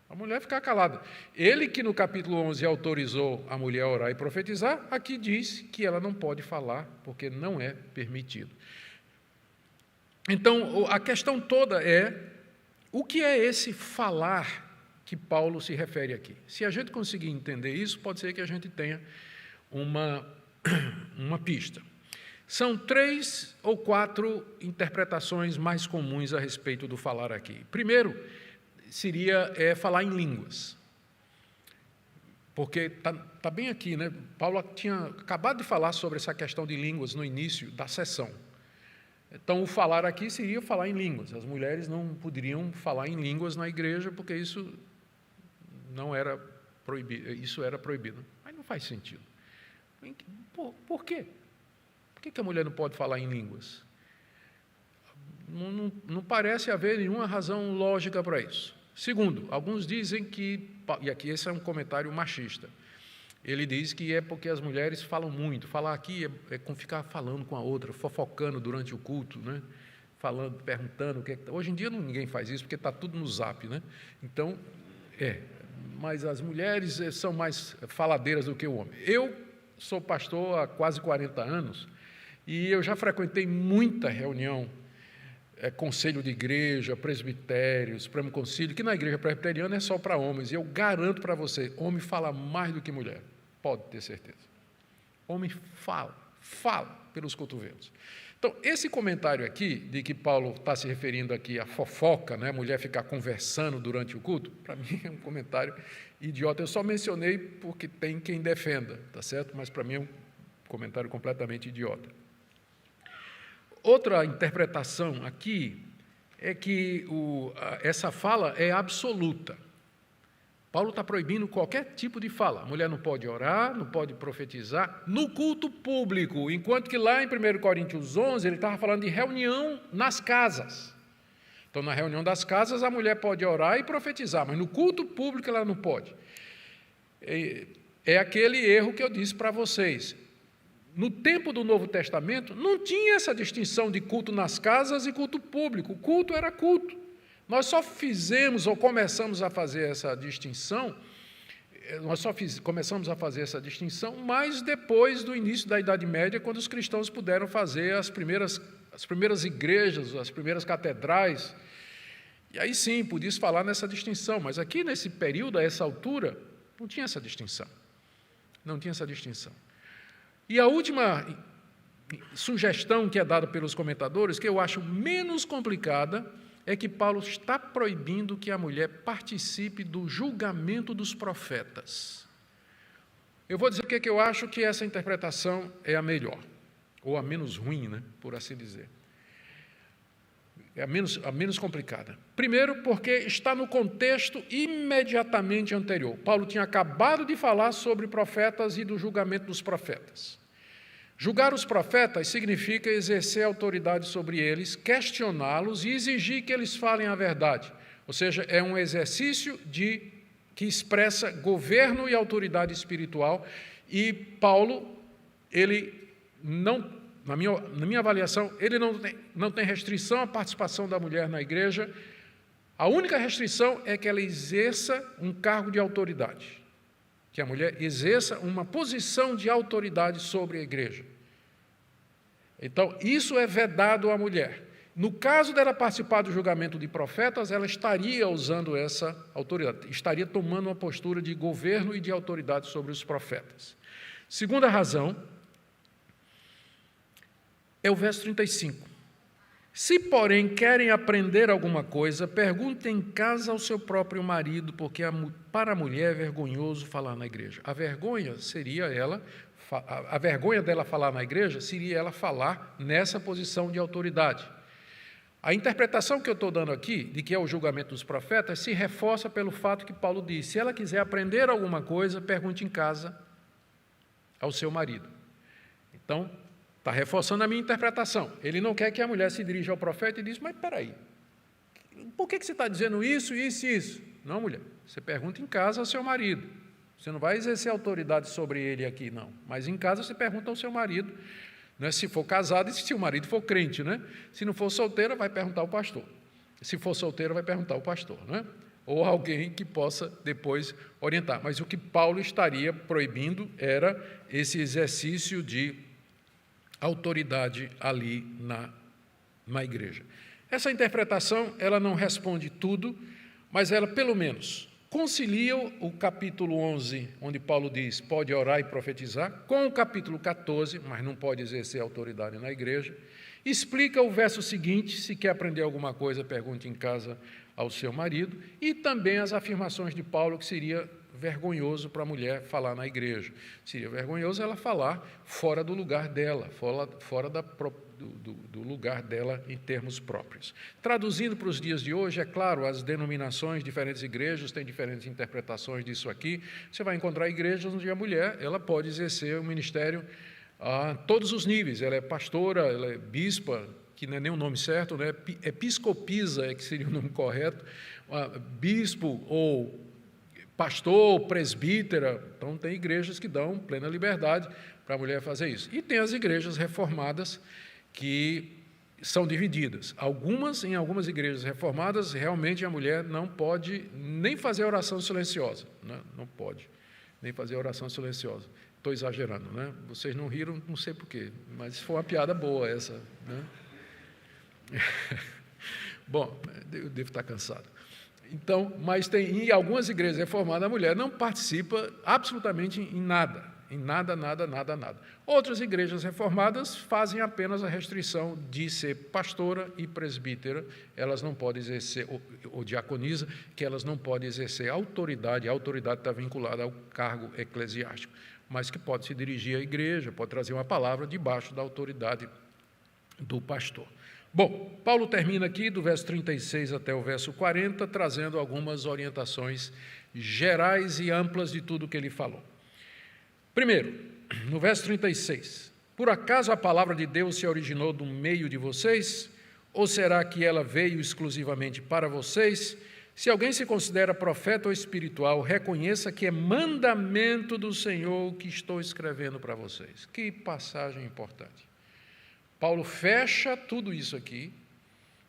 A mulher ficar calada. Ele que no capítulo 11 autorizou a mulher a orar e profetizar, aqui diz que ela não pode falar, porque não é permitido. Então, a questão toda é, o que é esse falar que Paulo se refere aqui? Se a gente conseguir entender isso, pode ser que a gente tenha uma pista. São 3 ou 4 interpretações mais comuns a respeito do falar aqui. Primeiro, seria falar em línguas. Porque está bem aqui, né? Paulo tinha acabado de falar sobre essa questão de línguas no início da sessão. Então, o falar aqui seria falar em línguas. As mulheres não poderiam falar em línguas na igreja, porque isso não era proibido, isso era proibido. Mas não faz sentido. Por quê? Por que a mulher não pode falar em línguas? Não parece haver nenhuma razão lógica para isso. Segundo, alguns dizem que, e aqui esse é um comentário machista, ele diz que é porque as mulheres falam muito. Falar aqui é com ficar falando com a outra, fofocando durante o culto, né? Falando, perguntando. Hoje em dia ninguém faz isso, porque está tudo no zap, né? Então, mas as mulheres são mais faladeiras do que o homem. Eu sou pastor há quase 40 anos e eu já frequentei muita reunião, conselho de igreja, presbitério, Supremo Concílio, que na igreja presbiteriana é só para homens. E eu garanto para você, homem fala mais do que mulher. Pode ter certeza. Homem fala pelos cotovelos. Então, esse comentário aqui, de que Paulo está se referindo aqui à fofoca, né, a mulher ficar conversando durante o culto, para mim é um comentário idiota. Eu só mencionei porque tem quem defenda, tá certo? Mas para mim é um comentário completamente idiota. Outra interpretação aqui é que essa fala é absoluta. Paulo está proibindo qualquer tipo de fala. A mulher não pode orar, não pode profetizar no culto público, enquanto que lá em 1 Coríntios 11 ele estava falando de reunião nas casas. Então, na reunião das casas, a mulher pode orar e profetizar, mas no culto público ela não pode. É aquele erro que eu disse para vocês. No tempo do Novo Testamento, não tinha essa distinção de culto nas casas e culto público. O culto era culto. Nós só fizemos ou começamos a fazer essa distinção, mas depois do início da Idade Média, quando os cristãos puderam fazer as primeiras igrejas, as primeiras catedrais. E aí sim, podia-se falar nessa distinção, mas aqui nesse período, a essa altura, não tinha essa distinção. Não tinha essa distinção. E a última sugestão que é dada pelos comentadores, que eu acho menos complicada, é que Paulo está proibindo que a mulher participe do julgamento dos profetas. Eu vou dizer o que eu acho que essa interpretação é a melhor, ou a menos ruim, né, por assim dizer. É a menos complicada. Primeiro, porque está no contexto imediatamente anterior. Paulo tinha acabado de falar sobre profetas e do julgamento dos profetas. Julgar os profetas significa exercer autoridade sobre eles, questioná-los e exigir que eles falem a verdade. Ou seja, é um exercício que expressa governo e autoridade espiritual. E Paulo, ele não, na minha avaliação, ele não tem restrição à participação da mulher na igreja. A única restrição é que ela exerça um cargo de autoridade, que a mulher exerça uma posição de autoridade sobre a igreja. Então, isso é vedado à mulher. No caso dela participar do julgamento de profetas, ela estaria usando essa autoridade, estaria tomando uma postura de governo e de autoridade sobre os profetas. Segunda razão é o verso 35. Se, porém, querem aprender alguma coisa, perguntem em casa ao seu próprio marido, porque para a mulher é vergonhoso falar na igreja. A vergonha dela falar na igreja seria ela falar nessa posição de autoridade. A interpretação que eu estou dando aqui, de que é o julgamento dos profetas, se reforça pelo fato que Paulo diz: se ela quiser aprender alguma coisa, pergunte em casa ao seu marido. Então, está reforçando a minha interpretação. Ele não quer que a mulher se dirija ao profeta e diz: mas espera aí, por que você está dizendo isso, isso e isso? Não, mulher, você pergunta em casa ao seu marido. Você não vai exercer autoridade sobre ele aqui, não. Mas em casa você pergunta ao seu marido, né, se for casado e se o marido for crente. Né? Se não for solteira, vai perguntar ao pastor. Se for solteira, vai perguntar ao pastor. Né? Ou alguém que possa depois orientar. Mas o que Paulo estaria proibindo era esse exercício de autoridade ali na igreja. Essa interpretação, ela não responde tudo, mas ela, pelo menos, concilia o capítulo 11, onde Paulo diz, pode orar e profetizar, com o capítulo 14, mas não pode exercer autoridade na igreja. Explica o verso seguinte, se quer aprender alguma coisa, pergunte em casa ao seu marido, e também as afirmações de Paulo, que seria vergonhoso para a mulher falar na igreja. Seria vergonhoso ela falar fora do lugar dela, fora do lugar dela em termos próprios. Traduzindo para os dias de hoje, é claro, as denominações, diferentes igrejas têm diferentes interpretações disso aqui. Você vai encontrar igrejas onde a mulher ela pode exercer o ministério a todos os níveis. Ela é pastora, ela é bispa, que não é nem o nome certo, né? Episcopisa é que seria o nome correto, bispo ou pastor, presbítera. Então, tem igrejas que dão plena liberdade para a mulher fazer isso. E tem as igrejas reformadas que são divididas. Em algumas igrejas reformadas, realmente a mulher não pode nem fazer oração silenciosa. Né? Não pode nem fazer oração silenciosa. Estou exagerando, né? Vocês não riram, não sei porquê, mas foi uma piada boa essa. Né? Bom, eu devo estar cansado. Então, mas em algumas igrejas reformadas, a mulher não participa absolutamente em nada. Em nada. Outras igrejas reformadas fazem apenas a restrição de ser pastora e presbítera. Elas não podem exercer, ou diaconisa, que elas não podem exercer autoridade. A autoridade está vinculada ao cargo eclesiástico, mas que pode se dirigir à igreja, pode trazer uma palavra debaixo da autoridade do pastor. Bom, Paulo termina aqui do verso 36 até o verso 40, trazendo algumas orientações gerais e amplas de tudo o que ele falou. Primeiro, no verso 36, por acaso a palavra de Deus se originou do meio de vocês? Ou será que ela veio exclusivamente para vocês? Se alguém se considera profeta ou espiritual, reconheça que é mandamento do Senhor o que estou escrevendo para vocês. Que passagem importante. Paulo fecha tudo isso aqui,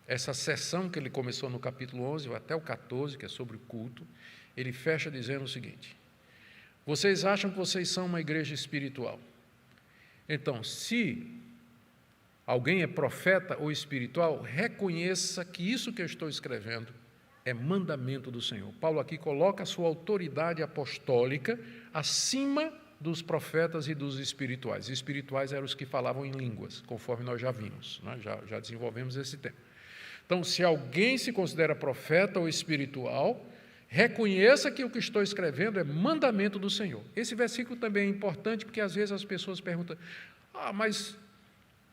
essa sessão que ele começou no capítulo 11 até o 14, que é sobre o culto, ele fecha dizendo o seguinte: vocês acham que vocês são uma igreja espiritual. Então, se alguém é profeta ou espiritual, reconheça que isso que eu estou escrevendo é mandamento do Senhor. Paulo aqui coloca a sua autoridade apostólica acima dos profetas e dos espirituais. Os espirituais eram os que falavam em línguas, conforme nós já vimos, né? Já desenvolvemos esse tema. Então, se alguém se considera profeta ou espiritual, reconheça que o que estou escrevendo é mandamento do Senhor. Esse versículo também é importante, porque às vezes as pessoas perguntam, mas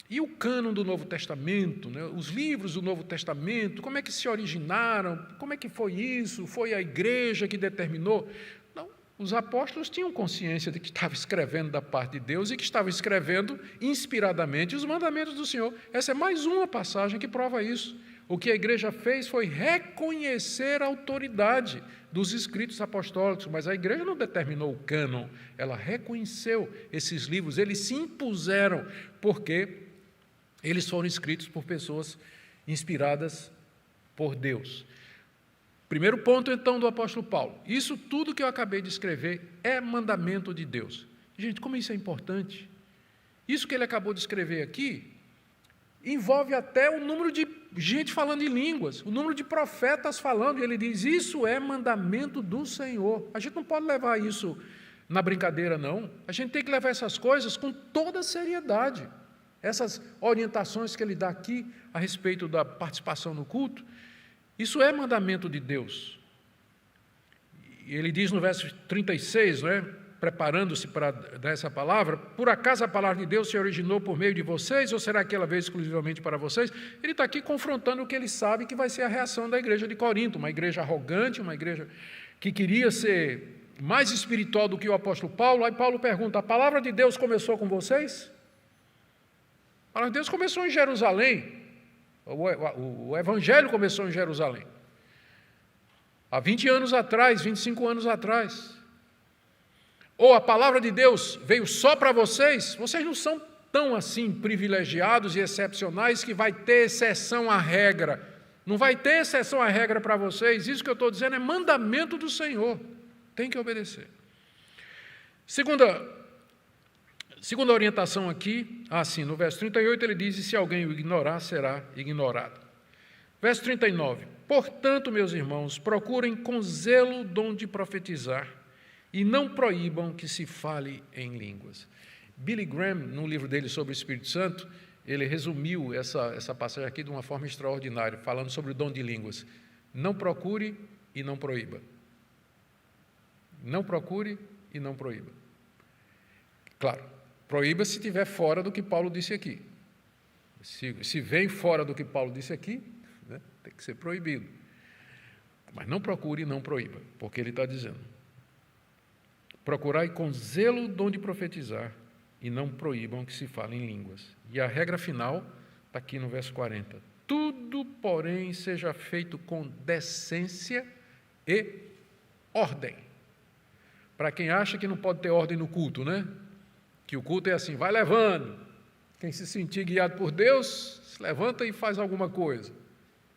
e o cânon do Novo Testamento, né? Os livros do Novo Testamento, como é que se originaram? Como é que foi isso? Foi a igreja que determinou? Não, os apóstolos tinham consciência de que estava escrevendo da parte de Deus e que estava escrevendo inspiradamente os mandamentos do Senhor. Essa é mais uma passagem que prova isso. O que a igreja fez foi reconhecer a autoridade dos escritos apostólicos, mas a igreja não determinou o cânon, ela reconheceu esses livros, eles se impuseram, porque eles foram escritos por pessoas inspiradas por Deus. Primeiro ponto, então, do apóstolo Paulo. Isso tudo que eu acabei de escrever é mandamento de Deus. Gente, como isso é importante. Isso que ele acabou de escrever aqui envolve até o número de gente falando em línguas, o número de profetas falando, e ele diz, isso é mandamento do Senhor. A gente não pode levar isso na brincadeira, não. A gente tem que levar essas coisas com toda seriedade. Essas orientações que ele dá aqui a respeito da participação no culto, isso é mandamento de Deus. E ele diz no verso 36, né, preparando-se para dar essa palavra, por acaso a palavra de Deus se originou por meio de vocês, ou será que ela veio exclusivamente para vocês? Ele está aqui confrontando o que ele sabe que vai ser a reação da igreja de Corinto, uma igreja arrogante, uma igreja que queria ser mais espiritual do que o apóstolo Paulo. Aí Paulo pergunta, a palavra de Deus começou com vocês? A palavra de Deus começou em Jerusalém, o evangelho começou em Jerusalém, há 20 anos atrás, 25 anos atrás. Ou a palavra de Deus veio só para vocês? Vocês não são tão assim privilegiados e excepcionais que vai ter exceção à regra. Não vai ter exceção à regra para vocês. Isso que eu estou dizendo é mandamento do Senhor. Tem que obedecer. Segunda orientação aqui, assim, no verso 38 ele diz, e se alguém o ignorar, será ignorado. Verso 39, portanto, meus irmãos, procurem com zelo o dom de profetizar, e não proíbam que se fale em línguas. Billy Graham, no livro dele sobre o Espírito Santo, ele resumiu essa passagem aqui de uma forma extraordinária, falando sobre o dom de línguas. Não procure e não proíba. Não procure e não proíba. Claro, proíba se estiver fora do que Paulo disse aqui. Se vem fora do que Paulo disse aqui, né, tem que ser proibido. Mas não procure e não proíba, porque ele está dizendo, procurai com zelo o dom de profetizar e não proíbam que se fale em línguas. E a regra final está aqui no verso 40. Tudo, porém, seja feito com decência e ordem. Para quem acha que não pode ter ordem no culto, né? Que o culto é assim, vai levando. Quem se sentir guiado por Deus, se levanta e faz alguma coisa.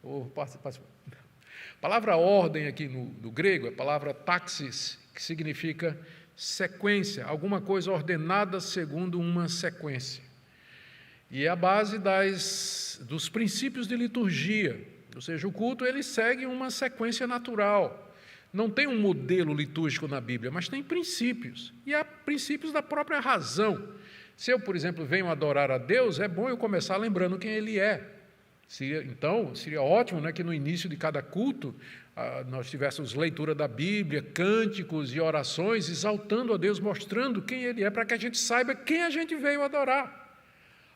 A palavra ordem aqui no grego é a palavra taxis, que significa sequência, alguma coisa ordenada segundo uma sequência. E é a base dos princípios de liturgia, ou seja, o culto ele segue uma sequência natural. Não tem um modelo litúrgico na Bíblia, mas tem princípios, e há princípios da própria razão. Se eu, por exemplo, venho adorar a Deus, é bom eu começar lembrando quem Ele é. Então, seria ótimo, né, que no início de cada culto nós tivéssemos leitura da Bíblia, cânticos e orações, exaltando a Deus, mostrando quem Ele é, para que a gente saiba quem a gente veio adorar.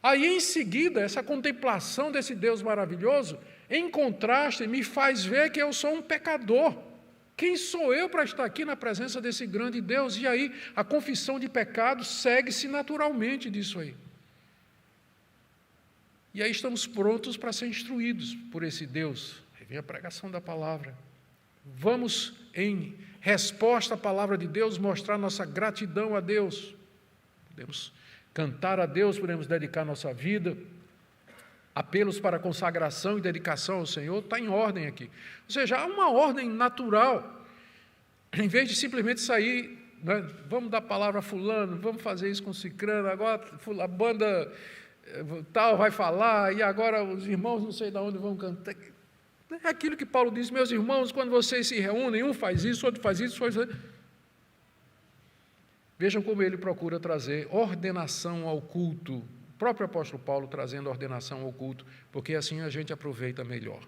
Aí, em seguida, essa contemplação desse Deus maravilhoso, em contraste, me faz ver que eu sou um pecador. Quem sou eu para estar aqui na presença desse grande Deus? E aí, a confissão de pecado segue-se naturalmente disso aí. E aí estamos prontos para ser instruídos por esse Deus. Aí vem a pregação da palavra. Vamos, em resposta à palavra de Deus, mostrar nossa gratidão a Deus. Podemos cantar a Deus, podemos dedicar nossa vida. Apelos para consagração e dedicação ao Senhor, está em ordem aqui. Ou seja, há uma ordem natural. Em vez de simplesmente sair, né, vamos dar palavra a fulano, vamos fazer isso com cicrano, agora a banda tal vai falar, e agora os irmãos não sei de onde vão cantar. É aquilo que Paulo diz, meus irmãos, quando vocês se reúnem, um faz isso, outro faz isso, outro faz isso. Vejam como ele procura trazer ordenação ao culto. O próprio apóstolo Paulo trazendo ordenação ao culto, porque assim a gente aproveita melhor.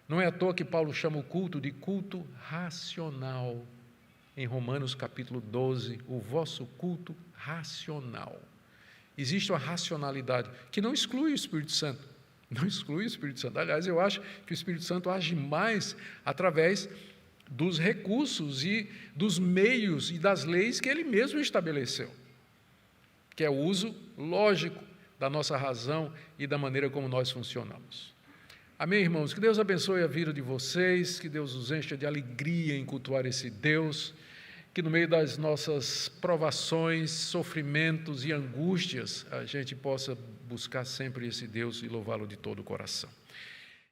Não é à toa que Paulo chama o culto de culto racional. Em Romanos capítulo 12, o vosso culto racional. Existe uma racionalidade que não exclui o Espírito Santo. Não exclui o Espírito Santo. Aliás, eu acho que o Espírito Santo age mais através dos recursos e dos meios e das leis que ele mesmo estabeleceu, que é o uso lógico da nossa razão e da maneira como nós funcionamos. Amém, irmãos? Que Deus abençoe a vida de vocês, que Deus os encha de alegria em cultuar esse Deus, que no meio das nossas provações, sofrimentos e angústias, a gente possa buscar sempre esse Deus e louvá-lo de todo o coração.